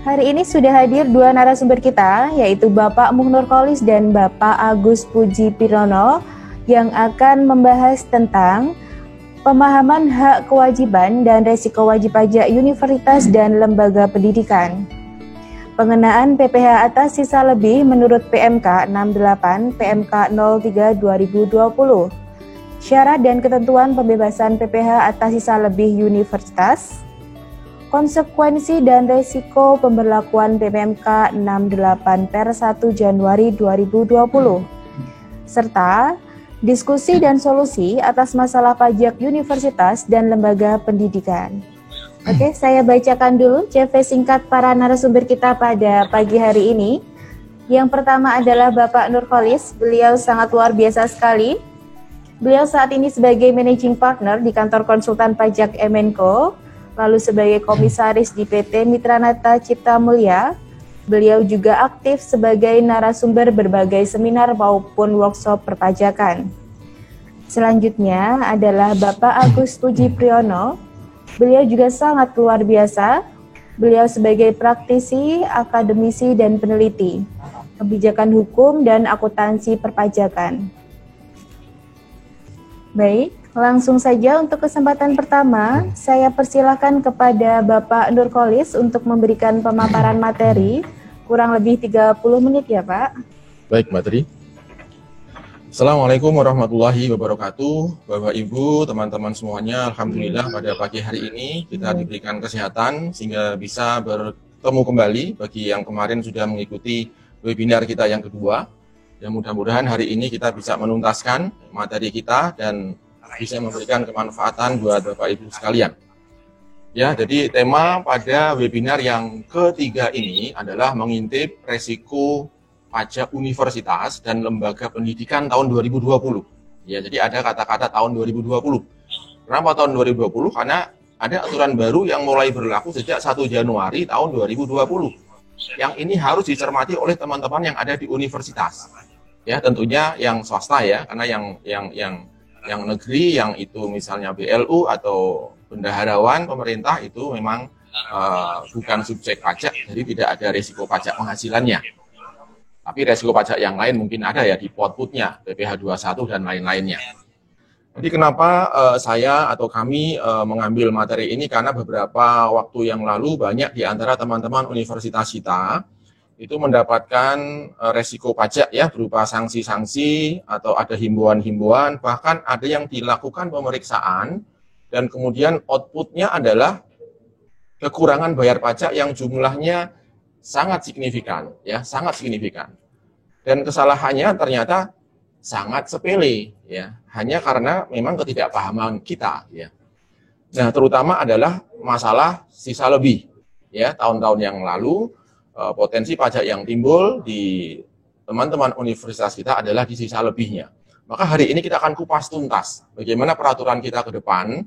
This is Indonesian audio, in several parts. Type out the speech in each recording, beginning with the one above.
Hari ini sudah hadir dua narasumber kita, yaitu Bapak Muh Nurkholis dan Bapak Agus Puji Priyono, yang akan membahas tentang pemahaman hak kewajiban dan resiko wajib pajak universitas dan lembaga pendidikan. Pengenaan PPh atas sisa lebih menurut PMK 68 PMK 03 2020. Syarat dan ketentuan pembebasan PPh atas sisa lebih universitas. Konsekuensi dan resiko pemberlakuan PMK 68 per 1 Januari 2020, serta diskusi dan solusi atas masalah pajak universitas dan lembaga pendidikan. Oke, saya bacakan dulu CV singkat para narasumber kita pada pagi hari ini. Yang pertama adalah Bapak Nurkholis, beliau sangat luar biasa sekali. Beliau saat ini sebagai Managing Partner di kantor konsultan pajak Emenko, lalu sebagai komisaris di PT Mitranata Cipta Mulia. Beliau juga aktif sebagai narasumber berbagai seminar maupun workshop perpajakan. Selanjutnya adalah Bapak Agus Puji Priyono. Beliau juga sangat luar biasa. Beliau sebagai praktisi, akademisi, dan peneliti kebijakan hukum dan akuntansi perpajakan. Baik, langsung saja untuk kesempatan pertama, saya persilakan kepada Bapak Nurkholis untuk memberikan pemaparan materi, kurang lebih 30 menit ya Pak. Baik Mbak Tri. Assalamualaikum warahmatullahi wabarakatuh, Bapak Ibu, teman-teman semuanya. Alhamdulillah pada pagi hari ini kita diberikan kesehatan sehingga bisa bertemu kembali bagi yang kemarin sudah mengikuti webinar kita yang kedua. Ya mudah-mudahan hari ini kita bisa menuntaskan materi kita dan bisa memberikan kemanfaatan buat Bapak Ibu sekalian. Ya, jadi tema pada webinar yang ketiga ini adalah mengintip resiko pajak universitas dan lembaga pendidikan tahun 2020. Ya, jadi ada kata-kata tahun 2020. Kenapa tahun 2020? Karena ada aturan baru yang mulai berlaku sejak 1 Januari tahun 2020. Yang ini harus dicermati oleh teman-teman yang ada di universitas. Ya, tentunya yang swasta ya, karena yang negeri, yang itu misalnya BLU atau bendaharawan pemerintah itu memang bukan subjek pajak, jadi tidak ada risiko pajak penghasilannya. Tapi risiko pajak yang lain mungkin ada ya di outputnya, PPh 21 dan lain-lainnya. Jadi kenapa saya atau kami mengambil materi ini, karena beberapa waktu yang lalu banyak di antara teman-teman universitas kita itu mendapatkan resiko pajak ya berupa sanksi-sanksi atau ada himbauan-himbauan, bahkan ada yang dilakukan pemeriksaan dan kemudian outputnya adalah kekurangan bayar pajak yang jumlahnya sangat signifikan ya, sangat signifikan. Dan kesalahannya ternyata sangat sepele ya, hanya karena memang ketidakpahaman kita ya. Nah, terutama adalah masalah sisa lebih ya, tahun-tahun yang lalu potensi pajak yang timbul di teman-teman universitas kita adalah di sisa lebihnya. Maka hari ini kita akan kupas tuntas bagaimana peraturan kita ke depan,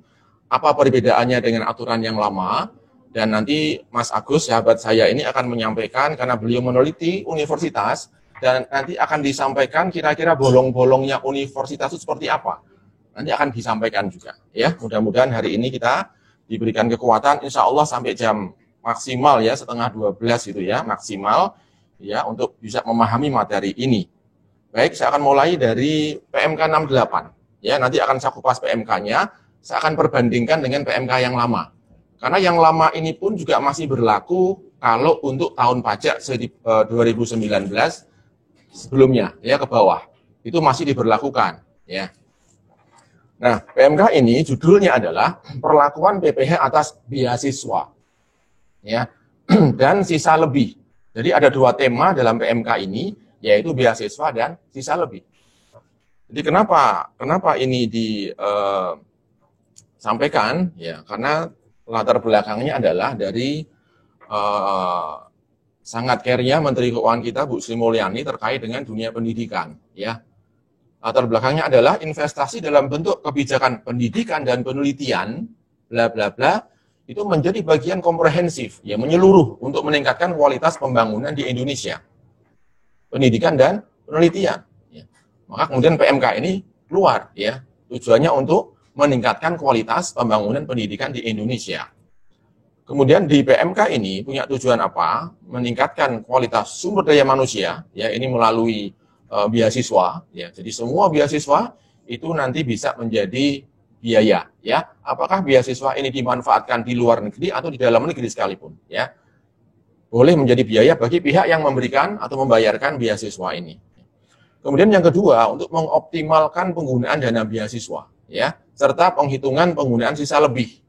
apa perbedaannya dengan aturan yang lama, dan nanti Mas Agus, sahabat saya ini akan menyampaikan karena beliau meneliti universitas, dan nanti akan disampaikan kira-kira bolong-bolongnya universitas itu seperti apa. Nanti akan disampaikan juga. Ya, mudah-mudahan hari ini kita diberikan kekuatan, insya Allah sampai jam maksimal ya setengah 12 gitu ya, maksimal ya untuk bisa memahami materi ini. Baik, saya akan mulai dari PMK 68 ya, nanti akan saya kupas PMK-nya, saya akan perbandingkan dengan PMK yang lama. Karena yang lama ini pun juga masih berlaku kalau untuk tahun pajak 2019 sebelumnya ya ke bawah. Itu masih diberlakukan ya. Nah, PMK ini judulnya adalah perlakuan PPh atas beasiswa. Ya, dan sisa lebih. Jadi ada dua tema dalam PMK ini, yaitu beasiswa dan sisa lebih. Jadi kenapa ini disampaikan? Ya, karena latar belakangnya adalah dari sangat care-nya Menteri Keuangan kita Bu Sri Mulyani terkait dengan dunia pendidikan. Ya, latar belakangnya adalah investasi dalam bentuk kebijakan pendidikan dan penelitian, bla bla bla. Itu menjadi bagian komprehensif, ya menyeluruh untuk meningkatkan kualitas pembangunan di Indonesia. Pendidikan dan penelitian. Ya. Maka kemudian PMK ini keluar, ya tujuannya untuk meningkatkan kualitas pembangunan pendidikan di Indonesia. Kemudian di PMK ini punya tujuan apa? Meningkatkan kualitas sumber daya manusia, ya ini melalui beasiswa, ya. Jadi semua beasiswa itu nanti bisa menjadi biaya, ya. Apakah beasiswa ini dimanfaatkan di luar negeri atau di dalam negeri sekalipun, ya. Boleh menjadi biaya bagi pihak yang memberikan atau membayarkan beasiswa ini. Kemudian yang kedua, untuk mengoptimalkan penggunaan dana beasiswa, ya, serta penghitungan penggunaan sisa lebih.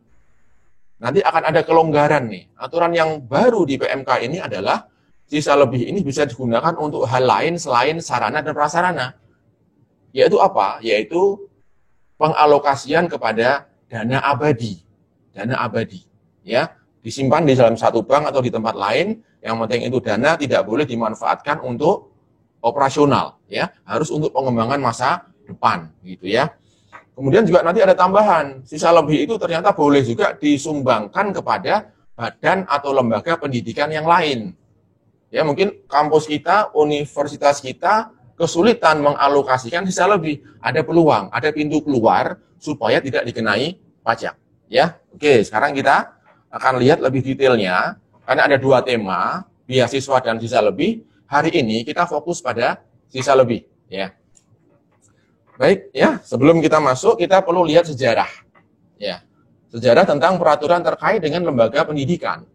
Nanti akan ada kelonggaran nih. Aturan yang baru di PMK ini adalah sisa lebih ini bisa digunakan untuk hal lain selain sarana dan prasarana. Yaitu apa? Yaitu pengalokasian kepada dana abadi. Dana abadi, ya, disimpan di dalam satu bank atau di tempat lain. Yang penting itu dana tidak boleh dimanfaatkan untuk operasional, ya, harus untuk pengembangan masa depan, gitu ya. Kemudian juga nanti ada tambahan, sisa lebih itu ternyata boleh juga disumbangkan kepada badan atau lembaga pendidikan yang lain. Ya, mungkin kampus kita, universitas kita kesulitan mengalokasikan sisa lebih, ada peluang, ada pintu keluar supaya tidak dikenai pajak, ya. Oke, sekarang kita akan lihat lebih detailnya karena ada dua tema, beasiswa dan sisa lebih. Hari ini kita fokus pada sisa lebih, ya. Baik, ya, sebelum kita masuk kita perlu lihat sejarah. Ya. Sejarah tentang peraturan terkait dengan lembaga pendidikan.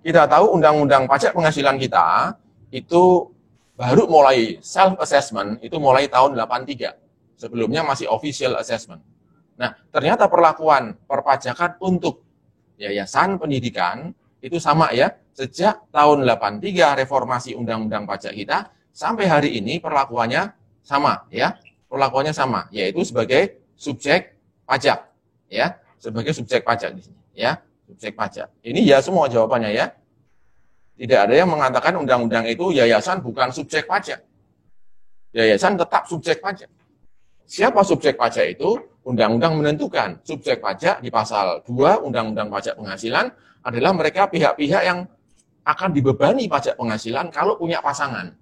Kita tahu undang-undang pajak penghasilan kita itu baru mulai self assessment itu mulai tahun 83. Sebelumnya masih official assessment. Nah, ternyata perlakuan perpajakan untuk yayasan pendidikan itu sama, ya. Sejak tahun 83 reformasi undang-undang pajak kita sampai hari ini perlakuannya sama, ya. Perlakuannya sama, yaitu sebagai subjek pajak, ya. Sebagai subjek pajak di sini, ya. Subjek pajak. Ini ya semua jawabannya, ya. Tidak ada yang mengatakan undang-undang itu yayasan bukan subjek pajak. Yayasan tetap subjek pajak. Siapa subjek pajak itu? Undang-undang menentukan. Subjek pajak di pasal 2 Undang-Undang Pajak Penghasilan adalah mereka pihak-pihak yang akan dibebani pajak penghasilan kalau punya pasangan.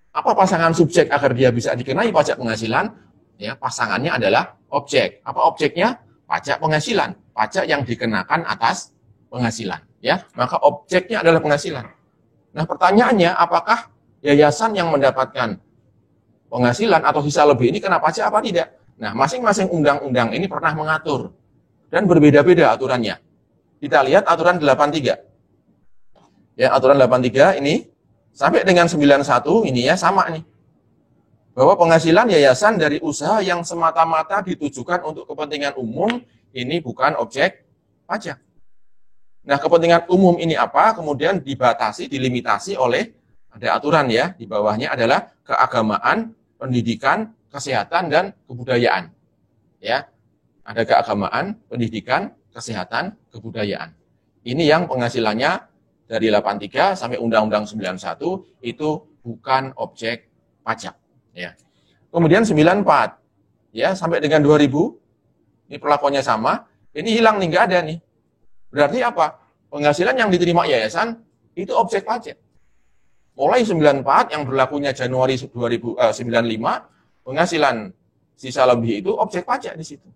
Apa pasangan subjek agar dia bisa dikenai pajak penghasilan? Ya, pasangannya adalah objek. Apa objeknya? Pajak penghasilan. Pajak yang dikenakan atas penghasilan. Ya, maka objeknya adalah penghasilan. Nah, pertanyaannya, apakah yayasan yang mendapatkan penghasilan atau sisa lebih ini kena pajak apa tidak? Nah, masing-masing undang-undang ini pernah mengatur dan berbeda-beda aturannya. Kita lihat aturan 83. Ya, aturan 83 ini sampai dengan 91 ini ya sama nih. Bahwa penghasilan yayasan dari usaha yang semata-mata ditujukan untuk kepentingan umum ini bukan objek pajak. Nah, kepentingan umum ini apa? Kemudian dibatasi, dilimitasi oleh ada aturan, ya. Di bawahnya adalah keagamaan, pendidikan, kesehatan dan kebudayaan. Ya. Ada keagamaan, pendidikan, kesehatan, kebudayaan. Ini yang penghasilannya dari 83 sampai Undang-Undang 91 itu bukan objek pajak, ya. Kemudian 94 ya sampai dengan 2000 ini perlakuannya sama, ini hilang nih, nggak ada nih. Berarti apa? Penghasilan yang diterima yayasan itu objek pajak. Mulai 94 yang berlakunya Januari 2095, penghasilan sisa lebih itu objek pajak di situ.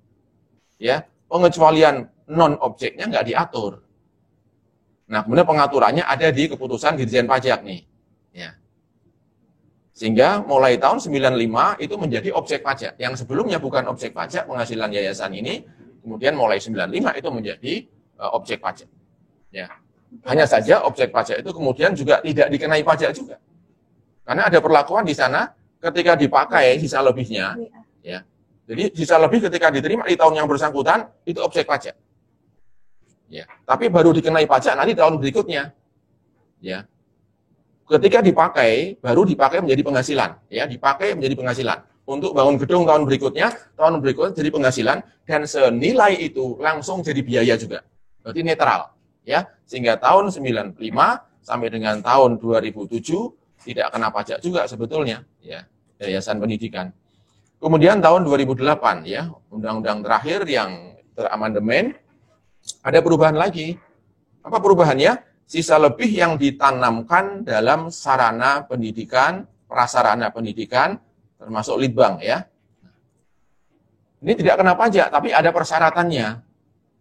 Ya, pengecualian non objeknya nggak diatur. Nah, kemudian pengaturannya ada di keputusan Dirjen Pajak nih. Ya. Sehingga mulai tahun 95 itu menjadi objek pajak. Yang sebelumnya bukan objek pajak, penghasilan yayasan ini, kemudian mulai 95 itu menjadi objek pajak. Ya. Hanya saja objek pajak itu kemudian juga tidak dikenai pajak juga. Karena ada perlakuan di sana ketika dipakai sisa lebihnya. Ya. Jadi sisa lebih ketika diterima di tahun yang bersangkutan itu objek pajak. Ya, tapi baru dikenai pajak nanti tahun berikutnya. Ya. Ketika dipakai, baru dipakai menjadi penghasilan, ya, dipakai menjadi penghasilan. Untuk bangun gedung tahun berikutnya jadi penghasilan dan senilai itu langsung jadi biaya juga. Berarti netral, ya. Sehingga tahun 95 sampai dengan tahun 2007 tidak kena pajak juga sebetulnya, ya, yayasan pendidikan. Kemudian tahun 2008 ya, undang-undang terakhir yang teramandemen, ada perubahan lagi. Apa perubahannya? Sisa lebih yang ditanamkan dalam sarana pendidikan, prasarana pendidikan, termasuk litbang ya. Ini tidak kena pajak, tapi ada persyaratannya.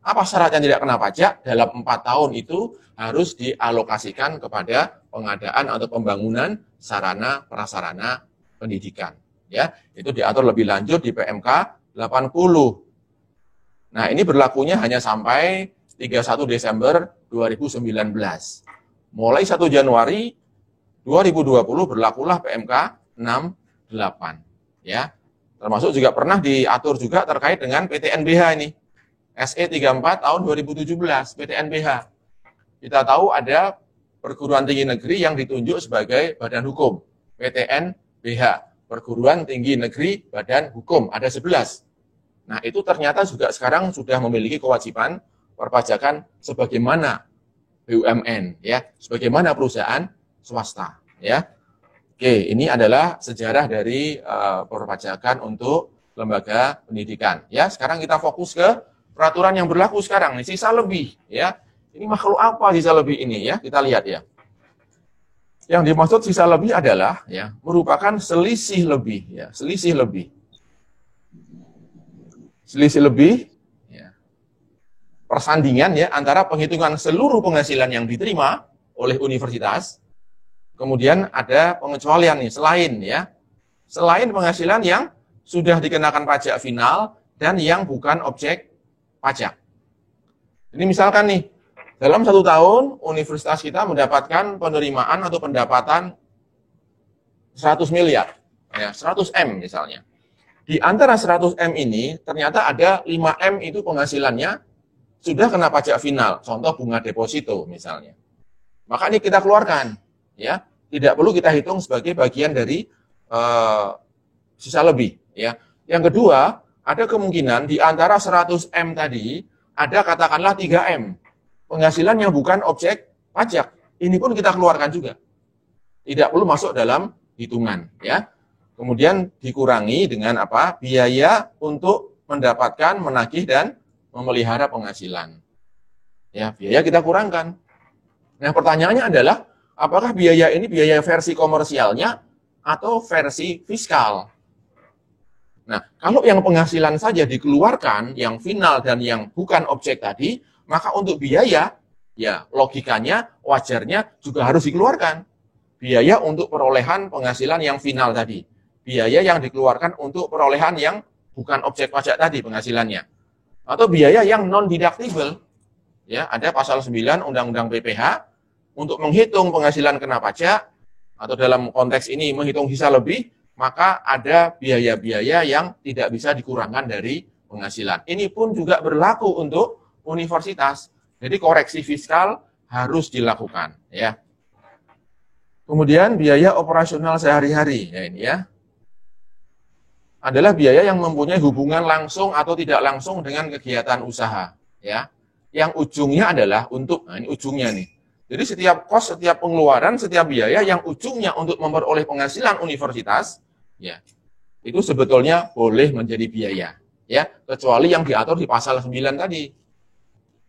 Apa syarat yang tidak kena pajak? Dalam 4 tahun itu harus dialokasikan kepada pengadaan atau pembangunan sarana prasarana pendidikan. Ya, itu diatur lebih lanjut di PMK 80. Nah, ini berlakunya hanya sampai 31 Desember 2019. Mulai 1 Januari 2020 berlakulah PMK 68. Ya. Termasuk juga pernah diatur juga terkait dengan PTNBH ini. SE 34 tahun 2017 PTNBH. Kita tahu ada perguruan tinggi negeri yang ditunjuk sebagai badan hukum. PTNBH, Perguruan Tinggi Negeri Badan Hukum, ada 11. Nah, itu ternyata juga sekarang sudah memiliki kewajiban perpajakan sebagaimana BUMN, ya, sebagaimana perusahaan swasta, ya. Oke, ini adalah sejarah dari perpajakan untuk lembaga pendidikan. Ya, sekarang kita fokus ke peraturan yang berlaku sekarang nih, sisa lebih, ya. Ini makhluk apa sisa lebih ini, ya? Kita lihat, ya. Yang dimaksud sisa lebih adalah, ya, merupakan selisih lebih, ya, selisih lebih. Selisih lebih, ya, persandingan, ya, antara penghitungan seluruh penghasilan yang diterima oleh universitas, kemudian ada pengecualian nih, selain penghasilan yang sudah dikenakan pajak final dan yang bukan objek pajak. Ini misalkan nih, dalam 1 tahun universitas kita mendapatkan penerimaan atau pendapatan 100 miliar, ya, 100 M misalnya. Di antara 100 M ini ternyata ada 5 M itu penghasilannya sudah kena pajak final, contoh bunga deposito misalnya. Maka ini kita keluarkan, ya, tidak perlu kita hitung sebagai bagian dari sisa lebih, ya. Yang kedua, ada kemungkinan di antara 100 M tadi ada katakanlah 3 M penghasilan yang bukan objek pajak. Ini pun kita keluarkan juga, tidak perlu masuk dalam hitungan, ya. Kemudian dikurangi dengan apa? Biaya untuk mendapatkan, menagih dan memelihara penghasilan. Ya, biaya kita kurangkan. Nah, pertanyaannya adalah apakah biaya ini biaya versi komersialnya atau versi fiskal? Nah, kalau yang penghasilan saja dikeluarkan, yang final dan yang bukan objek tadi, maka untuk biaya, ya logikanya, wajarnya juga harus dikeluarkan. Biaya untuk perolehan penghasilan yang final tadi. Biaya yang dikeluarkan untuk perolehan yang bukan objek pajak tadi penghasilannya. Atau biaya yang non-deductible. Ya, ada pasal 9 Undang-Undang PPH untuk menghitung penghasilan kena pajak, atau dalam konteks ini menghitung sisa lebih, maka ada biaya-biaya yang tidak bisa dikurangkan dari penghasilan. Ini pun juga berlaku untuk universitas. Jadi koreksi fiskal harus dilakukan, ya. Kemudian biaya operasional sehari-hari, ya ini ya. Adalah biaya yang mempunyai hubungan langsung atau tidak langsung dengan kegiatan usaha, ya. Yang ujungnya adalah untuk, nah ini ujungnya nih. Jadi setiap kos, setiap pengeluaran, setiap biaya yang ujungnya untuk memperoleh penghasilan universitas, ya, itu sebetulnya boleh menjadi biaya, ya, kecuali yang diatur di pasal 9 tadi.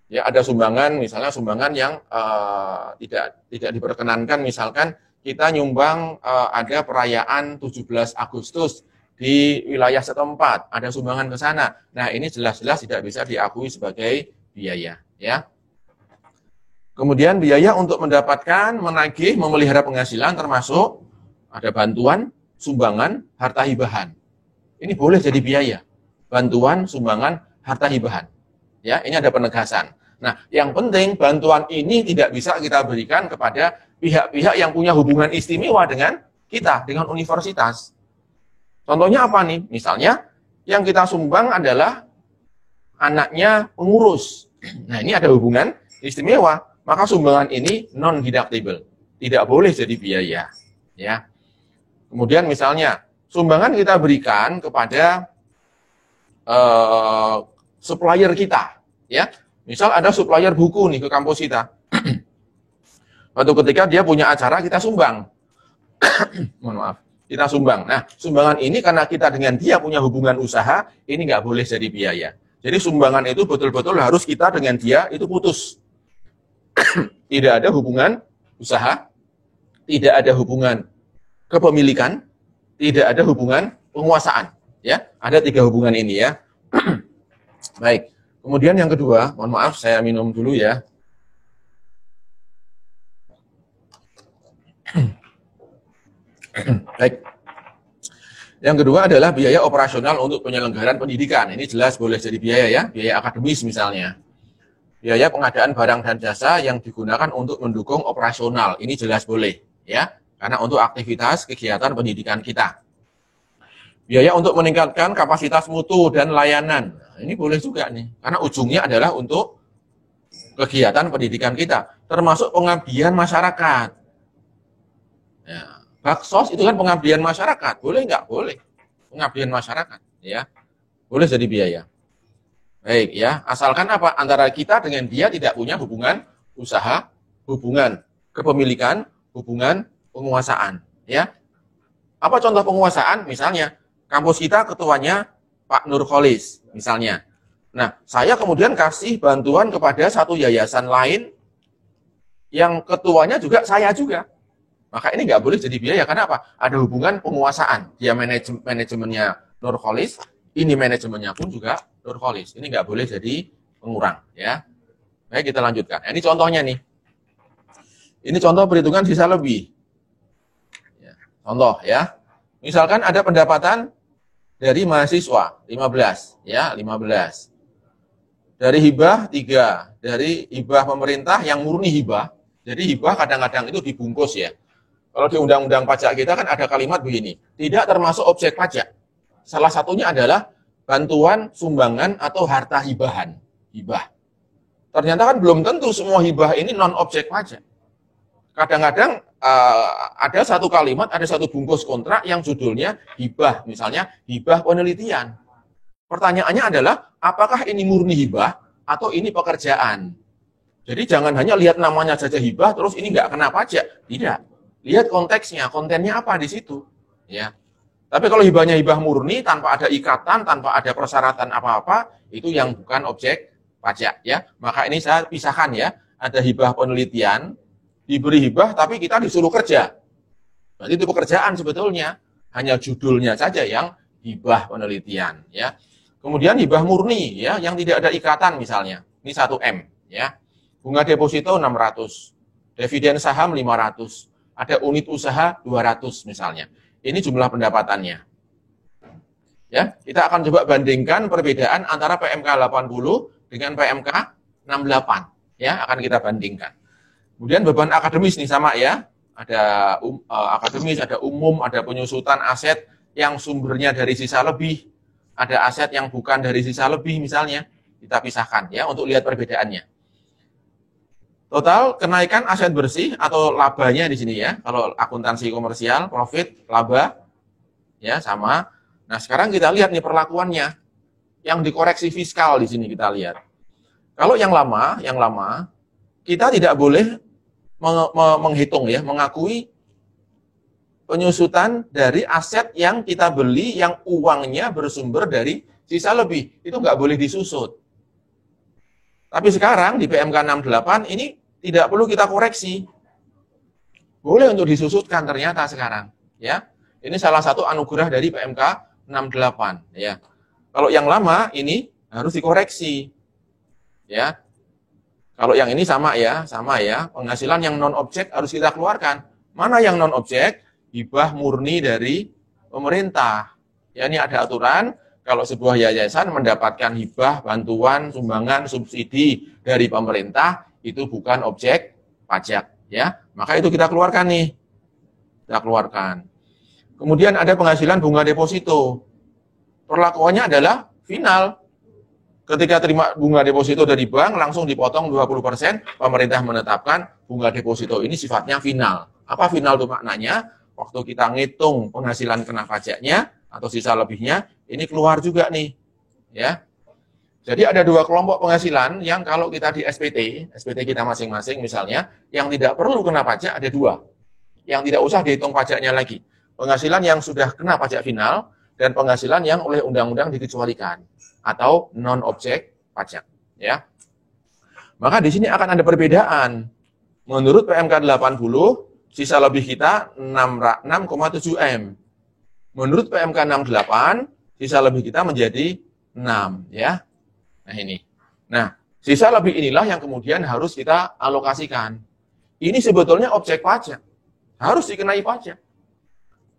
Ya, ada sumbangan, misalnya sumbangan yang tidak diperkenankan, misalkan kita nyumbang ada perayaan 17 Agustus di wilayah setempat, ada sumbangan ke sana. Nah, ini jelas-jelas tidak bisa diakui sebagai biaya, ya. Kemudian biaya untuk mendapatkan, menagih, memelihara penghasilan termasuk ada bantuan, sumbangan, harta hibahan. Ini boleh jadi biaya. Bantuan, sumbangan, harta hibahan. Ya, ini ada penegasan. Nah, yang penting bantuan ini tidak bisa kita berikan kepada pihak-pihak yang punya hubungan istimewa dengan kita, dengan universitas. Contohnya apa nih? Misalnya, yang kita sumbang adalah anaknya pengurus. Nah, ini ada hubungan istimewa. Maka sumbangan ini non-deductible. Tidak boleh jadi biaya. Ya. Kemudian misalnya, sumbangan kita berikan kepada supplier kita. Ya. Misal ada supplier buku nih ke kampus kita. Suatu ketika dia punya acara, kita sumbang. Mohon maaf, kita sumbang. Nah, sumbangan ini karena kita dengan dia punya hubungan usaha, ini nggak boleh jadi biaya. Jadi sumbangan itu betul-betul harus kita dengan dia itu putus. Tidak ada hubungan usaha, tidak ada hubungan kepemilikan, tidak ada hubungan penguasaan. Ya, ada 3 hubungan ini ya. Baik. Kemudian yang kedua, mohon maaf saya minum dulu ya. Baik. Yang kedua adalah biaya operasional untuk penyelenggaraan pendidikan. Ini jelas boleh jadi biaya ya, biaya akademis misalnya. Biaya pengadaan barang dan jasa yang digunakan untuk mendukung operasional. Ini jelas boleh ya, karena untuk aktivitas kegiatan pendidikan kita. Biaya untuk meningkatkan kapasitas mutu dan layanan. Nah, ini boleh juga nih, karena ujungnya adalah untuk kegiatan pendidikan kita, termasuk pengabdian masyarakat. Ya, baksos itu kan pengabdian masyarakat, boleh nggak? Boleh. Pengabdian masyarakat, ya, boleh jadi biaya. Baik ya, asalkan apa? Antara kita dengan dia tidak punya hubungan usaha, hubungan kepemilikan, hubungan penguasaan. Ya, apa contoh penguasaan? Misalnya, kampus kita ketuanya Pak Nurkholis, misalnya. Nah, saya kemudian kasih bantuan kepada satu yayasan lain yang ketuanya juga saya juga. Maka ini nggak boleh jadi biaya, karena apa? Ada hubungan penguasaan. Dia manajemennya Nurkholis, ini manajemennya pun juga Nurkholis. Ini nggak boleh jadi pengurang. Ya. Baik, kita lanjutkan. Ini contohnya nih. Ini contoh perhitungan sisa lebih. Ya. Contoh ya. Misalkan ada pendapatan dari mahasiswa 15, ya 15. Dari hibah 3, dari hibah pemerintah yang murni hibah. Jadi hibah kadang-kadang itu dibungkus ya. Kalau di undang-undang pajak kita kan ada kalimat begini, tidak termasuk objek pajak. Salah satunya adalah bantuan, sumbangan, atau harta hibahan. Hibah. Ternyata kan belum tentu semua hibah ini non-objek pajak. Kadang-kadang ada satu kalimat, ada satu bungkus kontrak yang judulnya hibah, misalnya hibah penelitian. Pertanyaannya adalah, apakah ini murni hibah atau ini pekerjaan? Jadi jangan hanya lihat namanya saja hibah, terus ini nggak kena pajak. Tidak. Lihat konteksnya, kontennya apa di situ. Ya. Tapi kalau hibahnya hibah murni, tanpa ada ikatan, tanpa ada persyaratan apa-apa, itu yang bukan objek pajak. Ya. Maka ini saya pisahkan ya, ada hibah penelitian, diberi hibah tapi kita disuruh kerja. Berarti itu pekerjaan sebetulnya, hanya judulnya saja yang hibah penelitian ya. Kemudian hibah murni ya, yang tidak ada ikatan misalnya. Ini 1M ya. Bunga deposito 600, dividen saham 500, ada unit usaha 200 misalnya. Ini jumlah pendapatannya. Ya, kita akan coba bandingkan perbedaan antara PMK 80 dengan PMK 68 ya, akan kita bandingkan. Kemudian beban akademis nih sama ya, ada akademis, ada umum, ada penyusutan aset yang sumbernya dari sisa lebih, ada aset yang bukan dari sisa lebih misalnya, kita pisahkan ya untuk lihat perbedaannya. Total kenaikan aset bersih atau labanya di sini ya, kalau akuntansi komersial, profit, laba, ya sama. Nah sekarang kita lihat nih perlakuannya, yang dikoreksi fiskal di sini kita lihat. Kalau yang lama, kita tidak boleh menghitung ya, mengakui penyusutan dari aset yang kita beli yang uangnya bersumber dari sisa lebih. Itu nggak boleh disusut. Tapi sekarang di PMK 68 ini tidak perlu kita koreksi. Boleh untuk disusutkan ternyata sekarang. Ya, ini salah satu anugerah dari PMK 68. Ya, kalau yang lama ini harus dikoreksi. Ya. Kalau yang ini sama ya, penghasilan yang non-objek harus kita keluarkan. Mana yang non-objek? Hibah murni dari pemerintah. Ya, ini ada aturan, kalau sebuah yayasan mendapatkan hibah, bantuan, sumbangan, subsidi dari pemerintah, itu bukan objek pajak. Ya, maka itu kita keluarkan nih. Kita keluarkan. Kemudian ada penghasilan bunga deposito. Perlakuannya adalah final. Ketika terima bunga deposito dari bank, langsung dipotong 20%, pemerintah menetapkan bunga deposito ini sifatnya final. Apa final itu maknanya? Waktu kita ngitung penghasilan kena pajaknya, atau sisa lebihnya, ini keluar juga nih. Ya. Jadi ada dua kelompok penghasilan yang kalau kita di SPT kita masing-masing misalnya, yang tidak perlu kena pajak ada dua. Yang tidak usah dihitung pajaknya lagi. Penghasilan yang sudah kena pajak final, dan penghasilan yang oleh undang-undang dikecualikan atau non-objek pajak, ya. Maka di sini akan ada perbedaan. Menurut PMK 80, sisa lebih kita 6,7 M. Menurut PMK 68, sisa lebih kita menjadi 6, ya. Nah ini. Nah, sisa lebih inilah yang kemudian harus kita alokasikan. Ini sebetulnya objek pajak, harus dikenai pajak.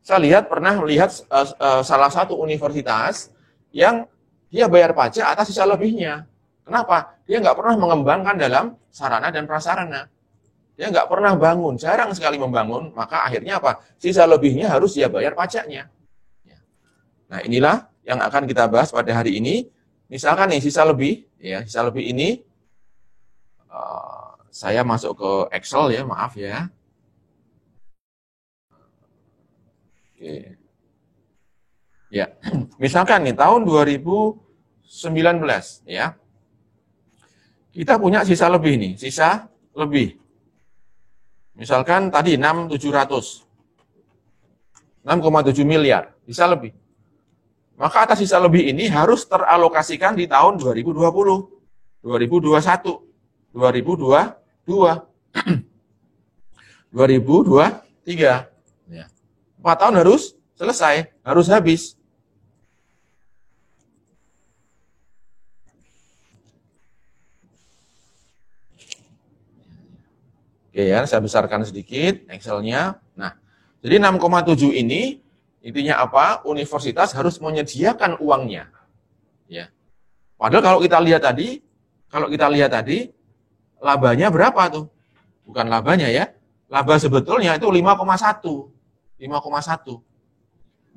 Saya pernah melihat salah satu universitas yang dia bayar pajak atas sisa lebihnya. Kenapa? Dia nggak pernah mengembangkan dalam sarana dan prasarana. Dia nggak pernah bangun, jarang sekali membangun, maka akhirnya apa? Sisa lebihnya harus dia bayar pajaknya. Nah, inilah yang akan kita bahas pada hari ini. Misalkan nih sisa lebih, ya sisa lebih ini, saya masuk ke Excel ya, maaf ya. Oke. Ya, misalkan nih tahun 2019 ya. Kita punya sisa lebih nih, sisa lebih. Misalkan tadi 6,7 miliar, sisa lebih. Maka atas sisa lebih ini harus teralokasikan di tahun 2020, 2021, 2022, 2023. Ya. 4 tahun harus selesai, harus habis. Oke ya, saya besarkan sedikit Excel-nya. Nah, jadi 6,7 ini intinya apa? Universitas harus menyediakan uangnya. Ya. Padahal kalau kita lihat tadi, labanya berapa tuh? Bukan labanya ya. Laba sebetulnya itu 5,1. 5,1.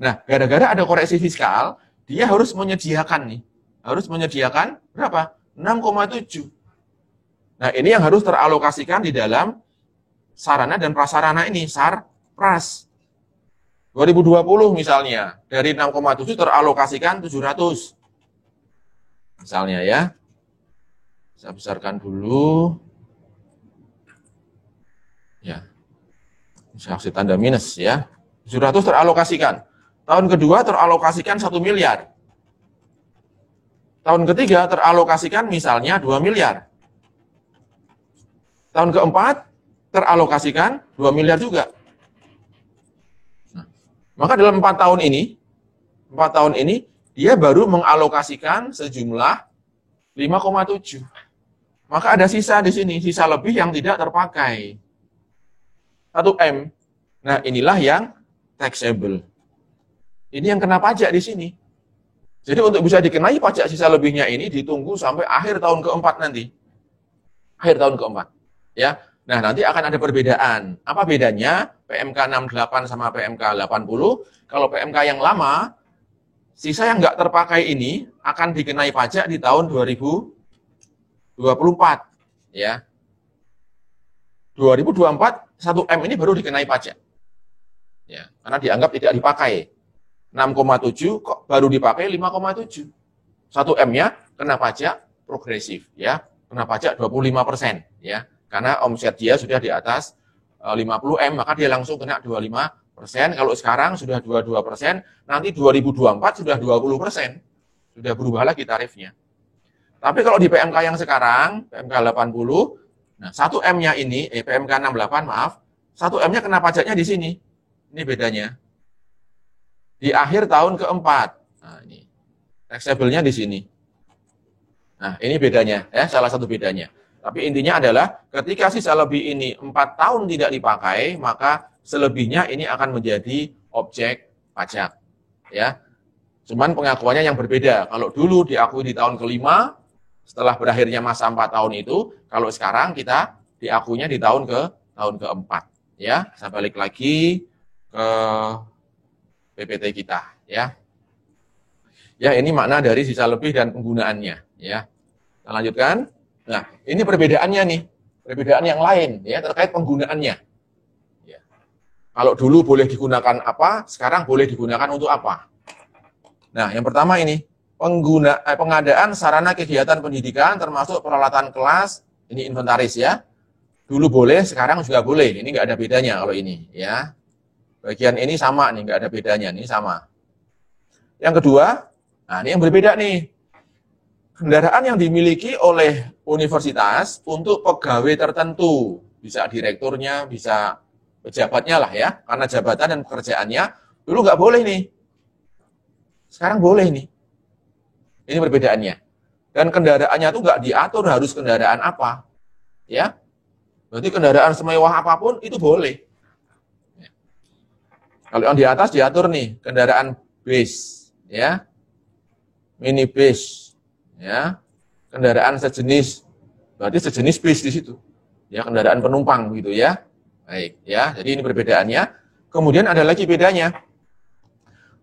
Nah, gara-gara ada koreksi fiskal, dia harus menyediakan nih. Harus menyediakan berapa? 6,7. Nah, ini yang harus teralokasikan di dalam sarana dan prasarana ini, Sarpras. 2020 misalnya, dari 6,7 teralokasikan 700. Misalnya ya. Saya besarkan dulu. Ya. Saya kasih tanda minus ya. 700 teralokasikan. Tahun kedua teralokasikan 1 miliar. Tahun ketiga teralokasikan misalnya 2 miliar. Tahun keempat teralokasikan 2 miliar juga. Nah, maka dalam 4 tahun ini dia baru mengalokasikan sejumlah 5,7. Maka ada sisa di sini, sisa lebih yang tidak terpakai. 1M. Nah, inilah yang taxable. Ini yang kena pajak di sini. Jadi untuk bisa dikenai pajak sisa lebihnya ini ditunggu sampai akhir tahun keempat nanti. Akhir tahun keempat. Ya. Nah, nanti akan ada perbedaan. Apa bedanya PMK 68 sama PMK 80? Kalau PMK yang lama, sisa yang nggak terpakai ini akan dikenai pajak di tahun 2024. Ya. 2024, 1M ini baru dikenai pajak. Ya, karena dianggap tidak dipakai. 6,7 kok baru dipakai 5,7. 1M-nya kena pajak progresif. Ya, kena pajak 25%. Ya. Karena omset dia sudah di atas 50M, maka dia langsung kena 25%. Kalau sekarang sudah 22%, nanti 2024 sudah 20%. Sudah berubah lagi tarifnya. Tapi kalau di PMK yang sekarang, PMK 80, nah 1M-nya ini, PMK 68 maaf, 1M-nya kena pajaknya di sini. Ini bedanya. Di akhir tahun keempat. Nah ini, taxable-nya di sini. Nah ini bedanya, ya salah satu bedanya. Tapi intinya adalah ketika sisa lebih ini 4 tahun tidak dipakai, maka selebihnya ini akan menjadi objek pajak. Ya, cuman pengakuannya yang berbeda. Kalau dulu diakui di tahun kelima, setelah berakhirnya masa 4 tahun itu, kalau sekarang kita diakuinya di tahun keempat. Ya, saya balik lagi ke PPT kita. Ya, ini makna dari sisa lebih dan penggunaannya. Ya, kita lanjutkan. Nah, ini perbedaannya nih, perbedaan yang lain ya terkait penggunaannya. Ya. Kalau dulu boleh digunakan apa, sekarang boleh digunakan untuk apa. Nah, yang pertama ini pengadaan sarana kegiatan pendidikan termasuk peralatan kelas, ini inventaris ya. Dulu boleh, sekarang juga boleh. Ini nggak ada bedanya kalau ini ya. Bagian ini sama nih, nggak ada bedanya, ini sama. Yang kedua, nah ini yang berbeda nih. Kendaraan yang dimiliki oleh universitas untuk pegawai tertentu, bisa direkturnya, bisa pejabatnya lah ya, karena jabatan dan pekerjaannya, dulu nggak boleh nih. Sekarang boleh nih. Ini perbedaannya. Dan kendaraannya itu nggak diatur harus kendaraan apa. Ya, berarti kendaraan semewah apapun itu boleh. Kalau yang di atas diatur nih, kendaraan bis, ya, minibus, ya, kendaraan sejenis, berarti sejenis bis di situ, ya, kendaraan penumpang gitu ya. Baik, ya, jadi ini perbedaannya. Kemudian ada lagi bedanya,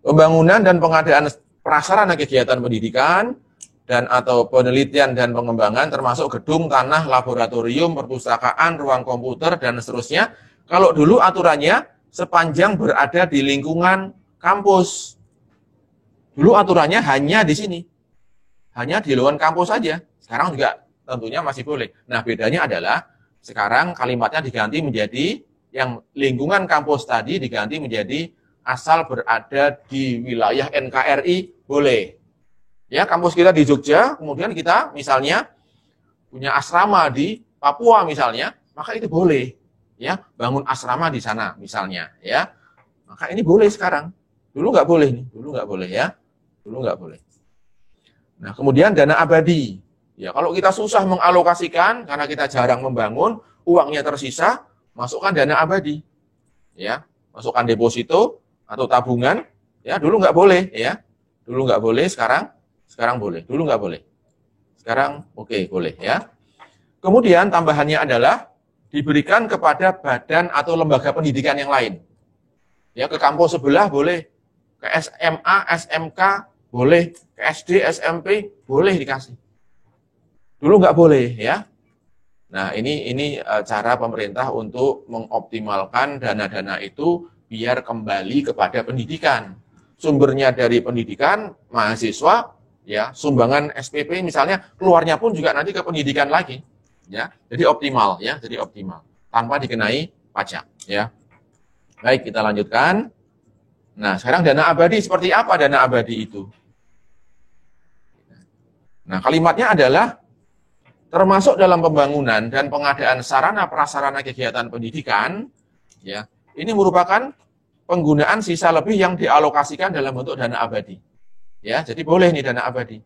pembangunan dan pengadaan prasarana kegiatan pendidikan dan atau penelitian dan pengembangan termasuk gedung, tanah, laboratorium, perpustakaan, ruang komputer dan seterusnya. Kalau dulu aturannya sepanjang berada di lingkungan kampus. Dulu aturannya hanya di sini. Hanya di luar kampus saja. Sekarang juga tentunya masih boleh. Nah, bedanya adalah sekarang kalimatnya diganti menjadi yang lingkungan kampus tadi diganti menjadi asal berada di wilayah NKRI boleh. Ya, kampus kita di Jogja, kemudian kita misalnya punya asrama di Papua misalnya, maka itu boleh. Ya, bangun asrama di sana misalnya, ya. Maka ini boleh sekarang. Dulu nggak boleh nih, dulu nggak boleh ya. Dulu nggak boleh. Nah, kemudian dana abadi. Ya, kalau kita susah mengalokasikan karena kita jarang membangun, uangnya tersisa, masukkan dana abadi. Ya, masukkan deposito atau tabungan. Ya, dulu nggak boleh, ya. Dulu nggak boleh, sekarang boleh. Dulu nggak boleh. Sekarang oke, boleh ya. Kemudian tambahannya adalah diberikan kepada badan atau lembaga pendidikan yang lain. Ya, ke kampus sebelah boleh, ke SMA, SMK boleh, ke SD, SMP boleh dikasih. Dulu nggak boleh ya. Nah, ini cara pemerintah untuk mengoptimalkan dana-dana itu biar kembali kepada pendidikan. Sumbernya dari pendidikan, mahasiswa, ya, sumbangan SPP misalnya, keluarnya pun juga nanti ke pendidikan lagi. Ya, jadi optimal ya, jadi optimal tanpa dikenai pajak ya. Baik, kita lanjutkan. Nah, sekarang dana abadi seperti apa dana abadi itu? Nah, kalimatnya adalah termasuk dalam pembangunan dan pengadaan sarana prasarana kegiatan pendidikan ya. Ini merupakan penggunaan sisa lebih yang dialokasikan dalam bentuk dana abadi. Ya, jadi boleh nih dana abadi.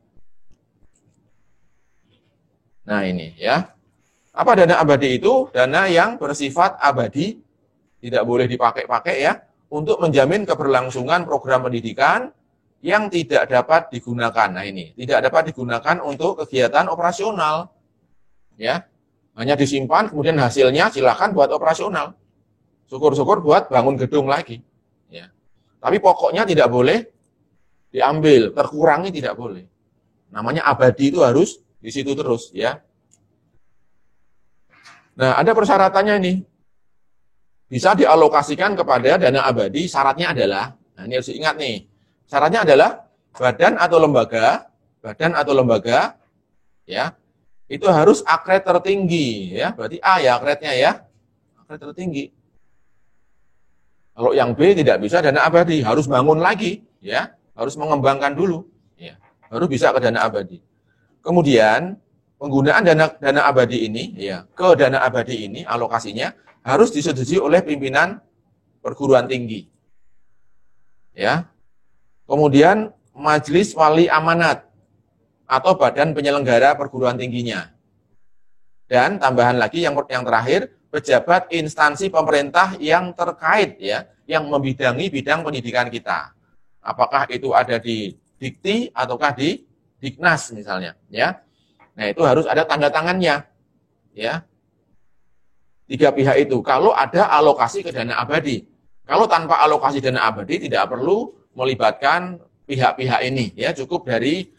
Nah, ini ya. Apa dana abadi itu? Dana yang bersifat abadi, tidak boleh dipakai-pakai ya, untuk menjamin keberlangsungan program pendidikan yang tidak dapat digunakan. Nah ini, tidak dapat digunakan untuk kegiatan operasional. Ya, hanya disimpan, kemudian hasilnya silakan buat operasional. Syukur-syukur buat bangun gedung lagi. Ya. Tapi pokoknya tidak boleh diambil, terkurangi tidak boleh. Namanya abadi itu harus di situ terus ya. Nah, ada persyaratannya ini. Bisa dialokasikan kepada dana abadi, syaratnya adalah, nah ini harus diingat nih, syaratnya adalah badan atau lembaga, ya, itu harus akred tertinggi, ya, berarti A ya akrednya ya, akred tertinggi. Kalau yang B tidak bisa dana abadi, harus bangun lagi, ya, harus mengembangkan dulu, ya, baru bisa ke dana abadi. Kemudian penggunaan dana abadi ini, ya, ke dana abadi ini alokasinya harus disetujui oleh pimpinan perguruan tinggi, ya. Kemudian majelis wali amanat atau badan penyelenggara perguruan tingginya. Dan tambahan lagi yang terakhir, pejabat instansi pemerintah yang terkait ya, yang membidangi bidang pendidikan kita. Apakah itu ada di Dikti ataukah di Diknas misalnya, ya. Nah, itu harus ada tanda tangannya. Ya. 3 pihak itu kalau ada alokasi ke dana abadi. Kalau tanpa alokasi dana abadi tidak perlu melibatkan pihak-pihak ini, ya, cukup dari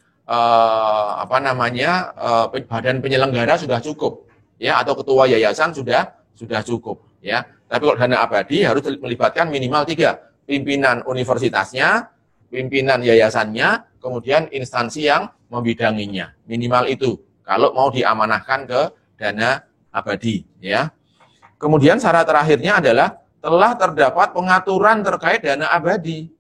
badan penyelenggara sudah cukup, ya, atau ketua yayasan sudah cukup, ya. Tapi kalau dana abadi harus melibatkan minimal 3, pimpinan universitasnya, pimpinan yayasannya, kemudian instansi yang membidanginya, minimal itu. Kalau mau diamanahkan ke dana abadi, ya. Kemudian syarat terakhirnya adalah telah terdapat pengaturan terkait dana abadi.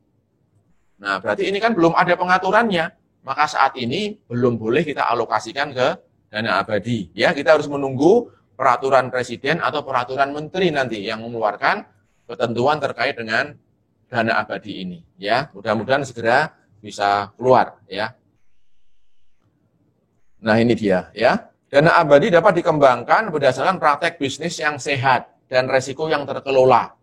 Nah, berarti ini kan belum ada pengaturannya, maka saat ini belum boleh kita alokasikan ke dana abadi. Ya, kita harus menunggu peraturan presiden atau peraturan menteri nanti yang mengeluarkan ketentuan terkait dengan dana abadi ini. Ya, mudah-mudahan segera bisa keluar. Ya. Nah, ini dia ya. Dana abadi dapat dikembangkan berdasarkan praktek bisnis yang sehat dan resiko yang terkelola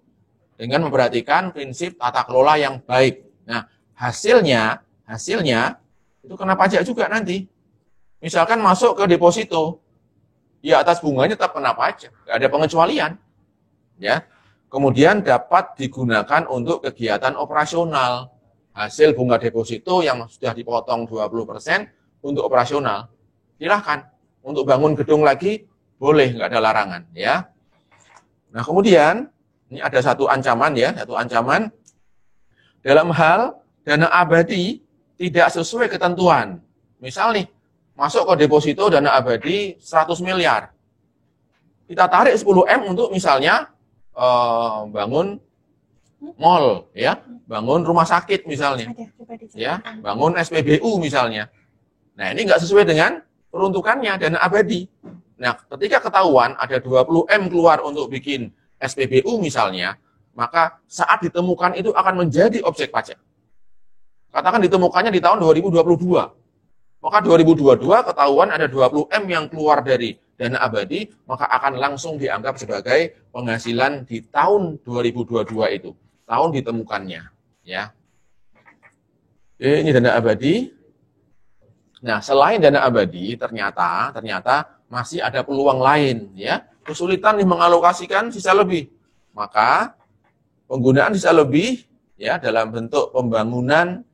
dengan memperhatikan prinsip tata kelola yang baik. Nah, hasilnya itu kena pajak juga nanti. Misalkan masuk ke deposito, ya atas bunganya tetap kena pajak, nggak ada pengecualian. Ya. Kemudian dapat digunakan untuk kegiatan operasional. Hasil bunga deposito yang sudah dipotong 20% untuk operasional. Silahkan. Untuk bangun gedung lagi, boleh, nggak ada larangan. Ya. Nah, kemudian, ini ada satu ancaman ya, dalam hal dana abadi tidak sesuai ketentuan. Misal nih, masuk ke deposito dana abadi 100 miliar. Kita tarik 10M untuk misalnya bangun mall, ya, bangun rumah sakit misalnya, ya, bangun SPBU misalnya. Nah, ini nggak sesuai dengan peruntukannya dana abadi. Nah, ketika ketahuan ada 20M keluar untuk bikin SPBU misalnya, maka saat ditemukan itu akan menjadi objek pajak. Katakan ditemukannya di tahun 2022. Maka 2022 ketahuan ada 20M yang keluar dari dana abadi, maka akan langsung dianggap sebagai penghasilan di tahun 2022 itu, tahun ditemukannya, ya. Ini dana abadi. Nah, selain dana abadi, ternyata masih ada peluang lain, ya. Kesulitan mengalokasikan sisa lebih. Maka penggunaan sisa lebih, ya, dalam bentuk pembangunan,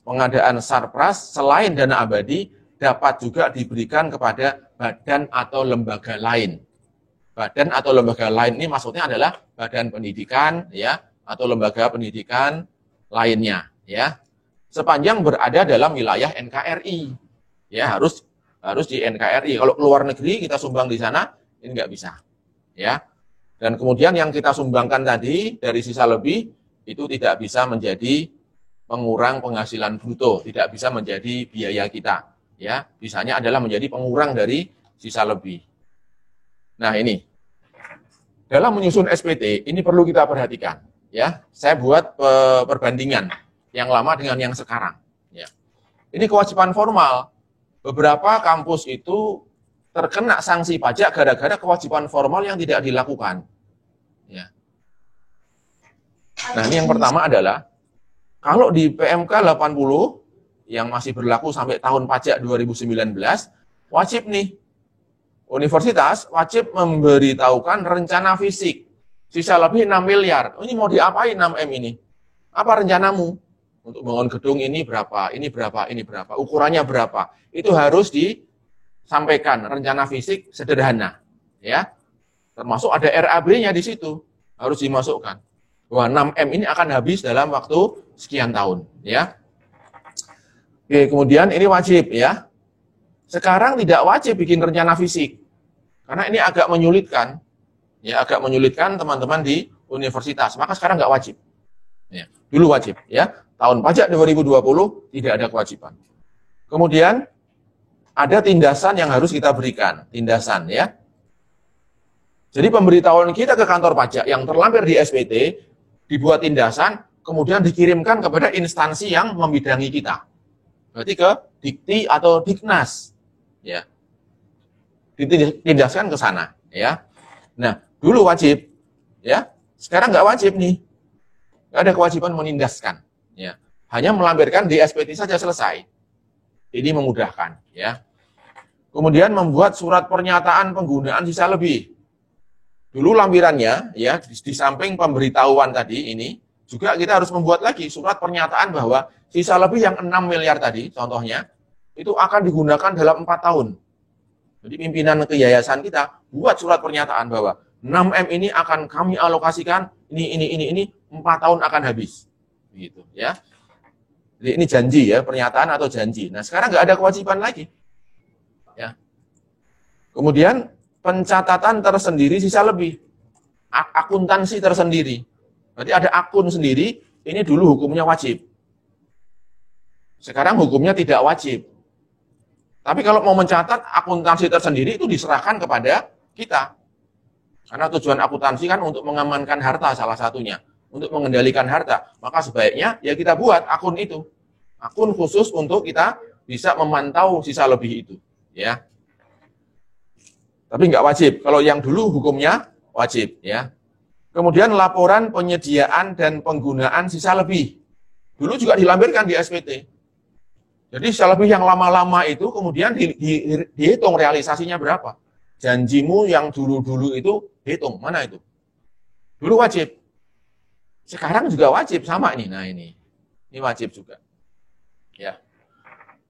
pengadaan sarpras selain dana abadi dapat juga diberikan kepada badan atau lembaga lain. Badan atau lembaga lain ini maksudnya adalah badan pendidikan, ya, atau lembaga pendidikan lainnya, ya. Sepanjang berada dalam wilayah NKRI, ya, harus di NKRI. Kalau keluar negeri kita sumbang di sana, ini nggak bisa, ya. Dan kemudian yang kita sumbangkan tadi dari sisa lebih itu tidak bisa menjadi pengurang penghasilan bruto, tidak bisa menjadi biaya kita, ya. Bisanya adalah menjadi pengurang dari sisa lebih. Nah, ini dalam menyusun SPT ini perlu kita perhatikan, ya. Saya buat perbandingan yang lama dengan yang sekarang, ya. Ini kewajiban formal. Beberapa kampus itu terkena sanksi pajak gara-gara kewajiban formal yang tidak dilakukan, ya. Nah, ini yang pertama adalah kalau di PMK 80 yang masih berlaku sampai tahun pajak 2019, wajib nih, universitas wajib memberitahukan rencana fisik. Sisa lebih 6 miliar. Ini mau diapain 6M ini? Apa rencanamu? Untuk bangun gedung ini berapa, ini berapa, ini berapa, ukurannya berapa. Itu harus disampaikan, rencana fisik sederhana, ya. Termasuk ada RAB-nya di situ, harus dimasukkan. Wah, 6M ini akan habis dalam waktu sekian tahun, ya. Oke, kemudian ini wajib, ya. Sekarang tidak wajib bikin rencana fisik. Karena ini agak menyulitkan, ya, agak menyulitkan teman-teman di universitas. Maka sekarang nggak wajib. Ya, dulu wajib, ya. Tahun pajak 2020 tidak ada kewajiban. Kemudian ada tindasan yang harus kita berikan, tindasan, ya. Jadi pemberitahuan kita ke kantor pajak yang terlampir di SPT dibuat tindasan, kemudian dikirimkan kepada instansi yang membidangi kita. Berarti ke Dikti atau Diknas, ya. Ditindaskan ke sana, ya. Nah, dulu wajib, ya. Sekarang nggak wajib nih. Nggak ada kewajiban menindaskan, ya. Hanya melampirkan di SPT saja selesai. Ini memudahkan, ya. Kemudian membuat surat pernyataan penggunaan sisa lebih. Dulu lampirannya, ya, di samping pemberitahuan tadi ini, juga kita harus membuat lagi surat pernyataan bahwa sisa lebih yang 6 miliar tadi, contohnya, itu akan digunakan dalam 4 tahun. Jadi pimpinan ke yayasan kita buat surat pernyataan bahwa 6M ini akan kami alokasikan, ini, 4 tahun akan habis. Gitu, ya. Jadi ini janji, ya, pernyataan atau janji. Nah, sekarang nggak ada kewajiban lagi. Ya. Kemudian pencatatan tersendiri sisa lebih. Akuntansi tersendiri. Berarti ada akun sendiri, ini dulu hukumnya wajib. Sekarang hukumnya tidak wajib. Tapi kalau mau mencatat akuntansi tersendiri itu diserahkan kepada kita. Karena tujuan akuntansi kan untuk mengamankan harta salah satunya. Untuk mengendalikan harta. Maka sebaiknya ya kita buat akun itu. Akun khusus untuk kita bisa memantau sisa lebih itu, ya. Tapi nggak wajib. Kalau yang dulu hukumnya wajib, ya. Kemudian laporan penyediaan dan penggunaan sisa lebih. Dulu juga dilampirkan di SPT. Jadi sisa lebih yang lama-lama itu kemudian dihitung realisasinya berapa. Janjimu yang dulu-dulu itu hitung, mana itu? Dulu wajib. Sekarang juga wajib, sama ini. Nah ini wajib juga. Ya.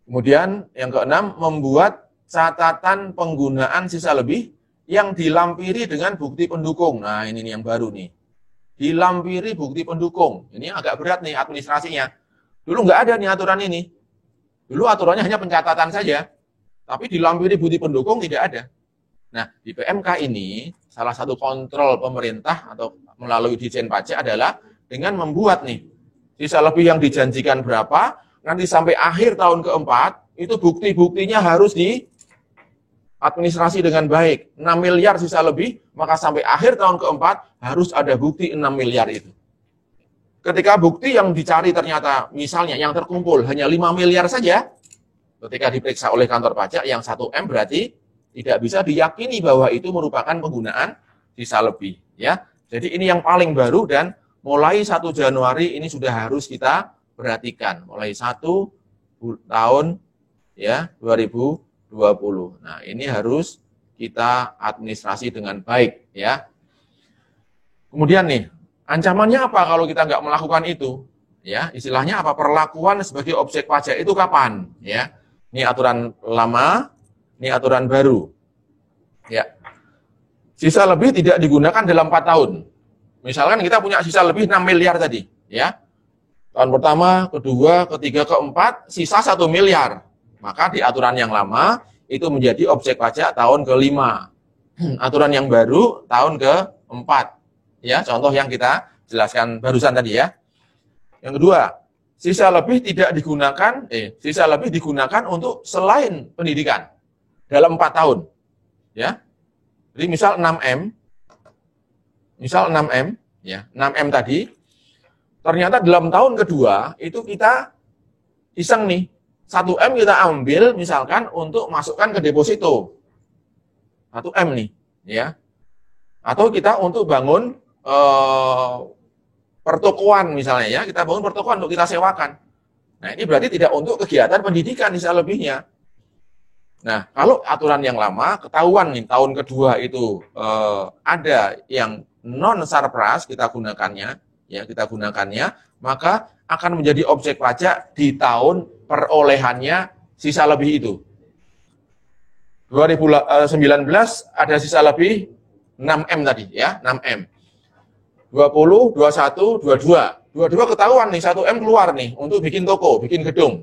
Kemudian yang keenam, membuat catatan penggunaan sisa lebih yang dilampiri dengan bukti pendukung. Nah, ini nih yang baru nih. Dilampiri bukti pendukung. Ini agak berat nih administrasinya. Dulu nggak ada nih aturan ini. Dulu aturannya hanya pencatatan saja. Tapi dilampiri bukti pendukung tidak ada. Nah, di PMK ini, salah satu kontrol pemerintah atau melalui Ditjen Pajak adalah dengan membuat nih, sisa lebih yang dijanjikan berapa, nanti sampai akhir tahun keempat, itu bukti-buktinya harus di administrasi dengan baik. 6 miliar sisa lebih, maka sampai akhir tahun keempat harus ada bukti 6 miliar itu. Ketika bukti yang dicari ternyata misalnya yang terkumpul hanya 5 miliar saja, ketika diperiksa oleh kantor pajak yang 1M berarti tidak bisa diyakini bahwa itu merupakan penggunaan sisa lebih. Ya. Jadi ini yang paling baru dan mulai 1 Januari ini sudah harus kita perhatikan. Mulai 1 tahun ya 2020. Nah, ini harus kita administrasi dengan baik ya. Kemudian nih, ancamannya apa kalau kita nggak melakukan itu? Ya, istilahnya apa? Perlakuan sebagai objek pajak itu kapan? Ya, ini aturan lama, ini aturan baru. Ya, sisa lebih tidak digunakan dalam 4 tahun. Misalkan kita punya sisa lebih 6 miliar tadi, ya. Tahun pertama, kedua, ketiga, keempat, sisa 1 miliar. Maka di aturan yang lama, itu menjadi objek pajak tahun ke-5. Aturan yang baru, tahun ke-4. Ya, contoh yang kita jelaskan barusan tadi ya. Yang kedua, sisa lebih digunakan untuk selain pendidikan dalam 4 tahun. Ya. Jadi misal 6M, ya, 6M tadi, ternyata dalam tahun kedua itu kita iseng nih, 1M kita ambil misalkan untuk masukkan ke deposito. 1M nih, ya. Atau kita untuk bangun pertokoan misalnya ya, kita bangun pertokoan untuk kita sewakan. Nah, ini berarti tidak untuk kegiatan pendidikan sisa lebihnya. Nah, kalau aturan yang lama ketahuan nih tahun kedua itu ada yang non surplus kita gunakannya, maka akan menjadi objek pajak di tahun perolehannya sisa lebih itu. 2019 ada sisa lebih 6M tadi ya, 6M. 20, 21, 22 ketahuan nih 1M keluar nih untuk bikin toko, bikin gedung.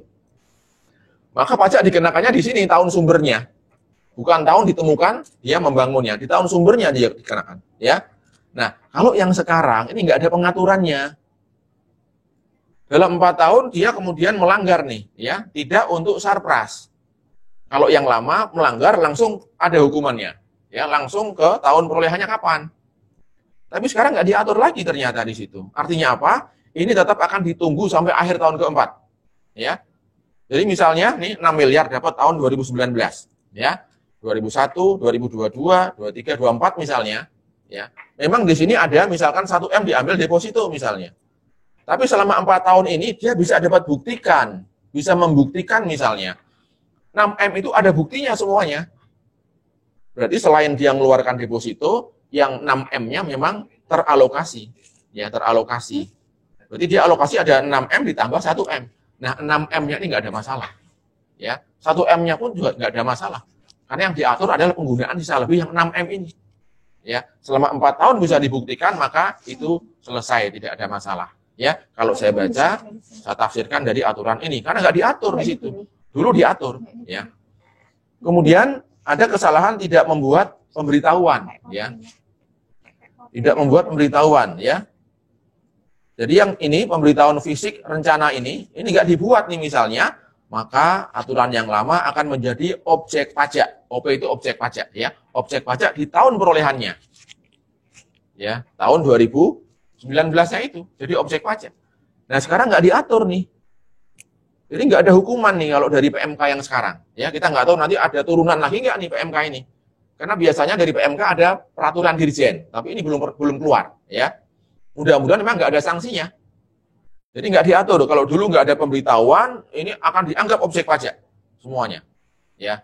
Maka pajak dikenakannya di sini tahun sumbernya. Bukan tahun ditemukan dia membangunnya, di tahun sumbernya dia dikenakan, ya. Nah, kalau yang sekarang ini nggak ada pengaturannya. Dalam 4 tahun dia kemudian melanggar nih, ya, tidak untuk surplus. Kalau yang lama melanggar langsung ada hukumannya, ya, langsung ke tahun perolehannya kapan. Tapi sekarang nggak diatur lagi ternyata di situ. Artinya apa? Ini tetap akan ditunggu sampai akhir tahun keempat, ya. Jadi misalnya nih 6 miliar dapat tahun 2019, ya, 2001, 2022, 23, 24 misalnya, ya. Memang di sini ada misalkan 1M diambil deposito misalnya. Tapi selama 4 tahun ini dia bisa dapat buktikan, bisa membuktikan misalnya 6M itu ada buktinya semuanya. Berarti selain dia mengeluarkan deposito, yang 6M-nya memang teralokasi, ya, teralokasi. Berarti dia alokasi ada 6M ditambah 1M. Nah, 6M-nya ini nggak ada masalah, ya. 1M-nya pun juga nggak ada masalah. Karena yang diatur adalah penggunaan sisa lebih yang 6M ini. Ya, selama 4 tahun bisa dibuktikan, maka itu selesai, tidak ada masalah. Ya, kalau saya baca, saya tafsirkan dari aturan ini, karena nggak diatur di situ. Dulu diatur, ya. Kemudian ada kesalahan tidak membuat pemberitahuan, ya. Tidak membuat pemberitahuan, ya. Jadi yang ini pemberitahuan fisik rencana ini nggak dibuat nih misalnya, maka aturan yang lama akan menjadi objek pajak. OP itu objek pajak, ya. Objek pajak di tahun perolehannya. Ya, tahun 2019-nya itu jadi objek pajak. Nah, sekarang nggak diatur nih. Jadi nggak ada hukuman nih kalau dari PMK yang sekarang. Ya, kita nggak tahu nanti ada turunan lagi nggak nih PMK ini. Karena biasanya dari PMK ada peraturan dirjen, tapi ini belum keluar. Ya, mudah-mudahan memang nggak ada sanksinya. Jadi nggak diatur. Kalau dulu nggak ada pemberitahuan, ini akan dianggap objek pajak semuanya. Ya.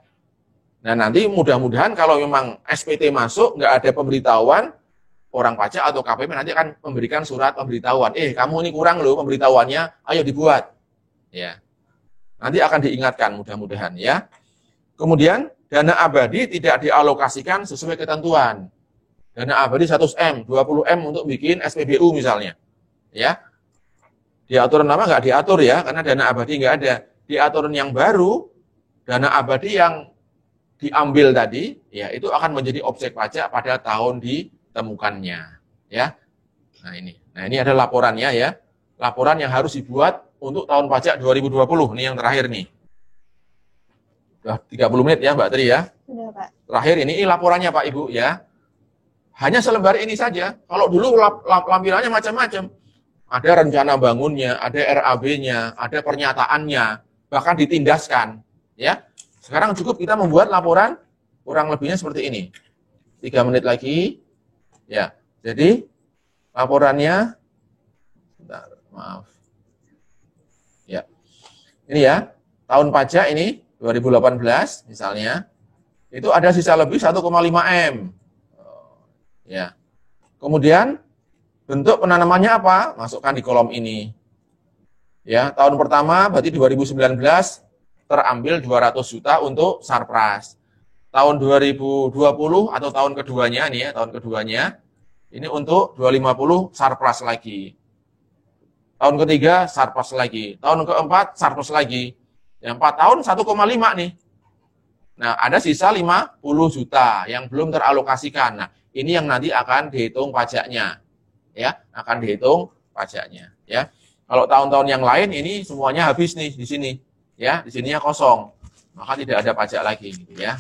Nah nanti mudah-mudahan kalau memang SPT masuk nggak ada pemberitahuan, orang pajak atau KPP nanti akan memberikan surat pemberitahuan. Kamu ini kurang loh pemberitahuannya, ayo dibuat. Ya. Nanti akan diingatkan mudah-mudahan ya. Kemudian dana abadi tidak dialokasikan sesuai ketentuan. Dana abadi 100M, 20M untuk bikin SPBU misalnya. Ya. Diatur nama nggak diatur ya, karena dana abadi nggak ada. Diatur yang baru, dana abadi yang diambil tadi, ya itu akan menjadi objek pajak pada tahun ditemukannya. Ya. Nah ini ada laporannya ya. Laporan yang harus dibuat untuk tahun pajak 2020, ini yang terakhir nih. Sudah 30 menit ya Mbak Tri ya. Sudah Pak. Terakhir ini laporannya Pak Ibu ya. Hanya selembar ini saja. Kalau dulu lampirannya macam-macam. Ada rencana bangunnya, ada RAB-nya, ada pernyataannya, bahkan ditindaskan. Ya. Sekarang cukup kita membuat laporan kurang lebihnya seperti ini. 3 menit lagi. Ya. Jadi laporannya bentar, maaf. Ya. Ini ya, tahun pajak ini 2018 misalnya, itu ada sisa lebih 1,5 M. Ya. Kemudian bentuk penanamannya apa? Masukkan di kolom ini. Ya, tahun pertama berarti 2019 terambil 200 juta untuk Sarpras. Tahun 2020 atau tahun keduanya nih ya, tahun keduanya ini untuk 250 Sarpras lagi. Tahun ketiga Sarpras lagi, tahun keempat Sarpras lagi. Yang 4 tahun 1,5 nih. Nah, ada sisa 50 juta yang belum teralokasikan. Nah, ini yang nanti akan dihitung pajaknya. Ya, akan dihitung pajaknya, ya. Kalau tahun-tahun yang lain ini semuanya habis nih di sini. Ya, di sininya kosong. Maka tidak ada pajak lagi gitu ya.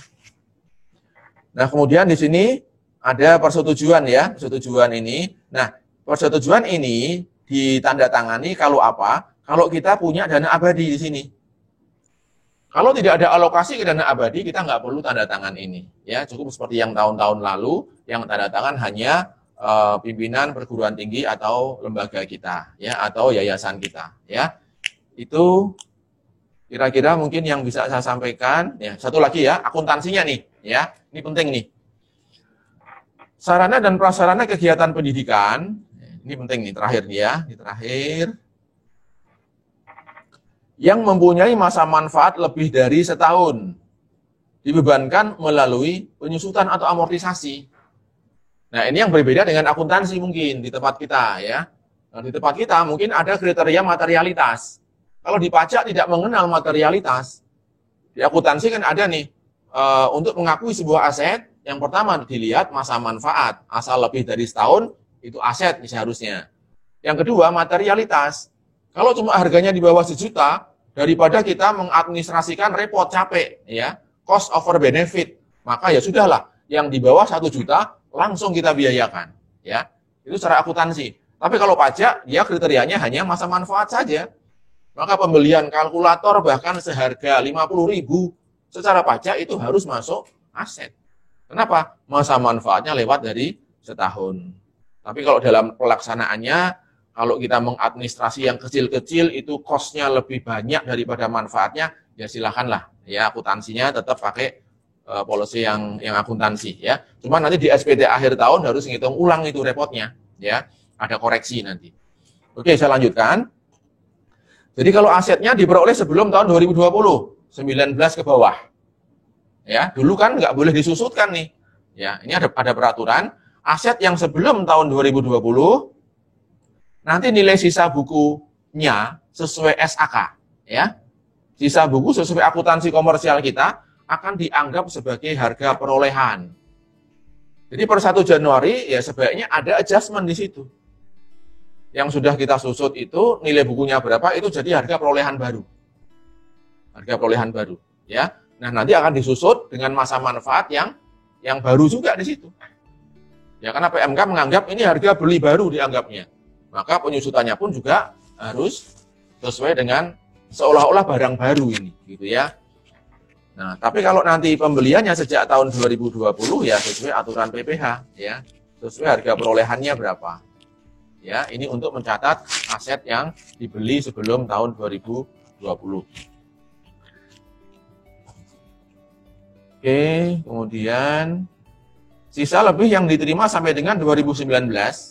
Nah, kemudian di sini ada persetujuan ya, persetujuan ini. Nah, persetujuan ini ditandatangani kalau apa? Kalau kita punya dana abadi di sini. Kalau tidak ada alokasi ke dana abadi, kita nggak perlu tanda tangan ini. Ya, cukup seperti yang tahun-tahun lalu, yang tanda tangan hanya pimpinan perguruan tinggi atau lembaga kita, ya, atau yayasan kita. Ya, itu kira-kira mungkin yang bisa saya sampaikan. Ya, satu lagi ya, akuntansinya nih. Ya, ini penting nih. Sarana dan prasarana kegiatan pendidikan. Ini penting nih, terakhir nih ya, ini terakhir. Yang mempunyai masa manfaat lebih dari setahun. Dibebankan melalui penyusutan atau amortisasi. Nah, ini yang berbeda dengan akuntansi mungkin di tempat kita ya. Nah, di tempat kita mungkin ada kriteria materialitas. Kalau di pajak tidak mengenal materialitas. Di akuntansi kan ada nih, untuk mengakui sebuah aset, yang pertama dilihat masa manfaat. Asal lebih dari setahun, itu aset seharusnya. Yang kedua, materialitas. Kalau cuma harganya di bawah 1 juta, daripada kita mengadministrasikan repot, capek, ya, cost over benefit, maka ya sudahlah, yang di bawah 1 juta langsung kita biayakan, ya. Itu secara akuntansi. Tapi kalau pajak, dia kriterianya hanya masa manfaat saja. Maka pembelian kalkulator bahkan seharga 50.000 secara pajak itu harus masuk aset. Kenapa? Masa manfaatnya lewat dari setahun. Tapi kalau dalam pelaksanaannya, kalau kita mengadministrasi yang kecil-kecil itu cost-nya lebih banyak daripada manfaatnya, ya silakanlah. Ya, akuntansinya tetap pakai policy yang akuntansi ya. Cuma nanti di SPT akhir tahun harus ngitung ulang itu repotnya ya. Ada koreksi nanti. Oke, saya lanjutkan. Jadi kalau asetnya diperoleh sebelum tahun 2020, 19 ke bawah. Ya, dulu kan nggak boleh disusutkan nih. Ya, ini ada peraturan, aset yang sebelum tahun 2020 nanti nilai sisa bukunya sesuai SAK, ya. Sisa buku sesuai akuntansi komersial kita akan dianggap sebagai harga perolehan. Jadi per 1 Januari ya sebaiknya ada adjustment di situ. Yang sudah kita susut itu nilai bukunya berapa itu jadi harga perolehan baru. Harga perolehan baru, ya. Nah, nanti akan disusut dengan masa manfaat yang baru juga di situ. Ya, karena PMK menganggap ini harga beli baru dianggapnya. Maka penyusutannya pun juga harus sesuai dengan seolah-olah barang baru ini, gitu ya. Nah, tapi kalau nanti pembeliannya sejak tahun 2020 ya sesuai aturan PPh ya, sesuai harga perolehannya berapa. Ya, ini untuk mencatat aset yang dibeli sebelum tahun 2020. Oke, kemudian sisa lebih yang diterima sampai dengan 2019,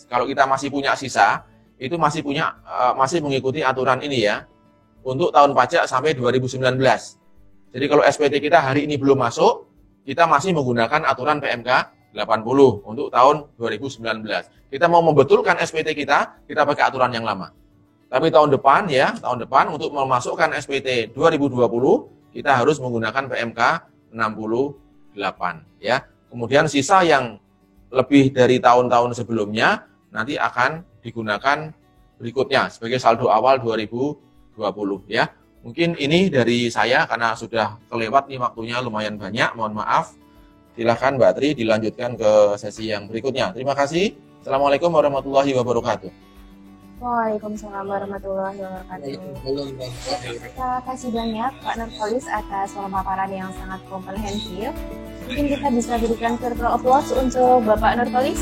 kalau kita masih punya sisa, itu masih mengikuti aturan ini ya, untuk tahun pajak sampai 2019. Jadi kalau SPT kita hari ini belum masuk, kita masih menggunakan aturan PMK 80 untuk tahun 2019. Kita mau membetulkan SPT kita pakai aturan yang lama. Tapi tahun depan untuk memasukkan SPT 2020, kita harus menggunakan PMK 68 ya. Kemudian sisa yang lebih dari tahun-tahun sebelumnya nanti akan digunakan berikutnya sebagai saldo awal 2020 ya. Mungkin ini dari saya karena sudah kelewat nih waktunya lumayan banyak, mohon maaf. Silahkan Mbak Tri dilanjutkan ke sesi yang berikutnya. Terima kasih. Assalamualaikum warahmatullahi wabarakatuh. Waalaikumsalam warahmatullahi wabarakatuh. Terima kasih banyak Pak Nurkolis atas pemaparan yang sangat komprehensif. Mungkin kita bisa berikan virtual applause untuk Bapak Nurkolis.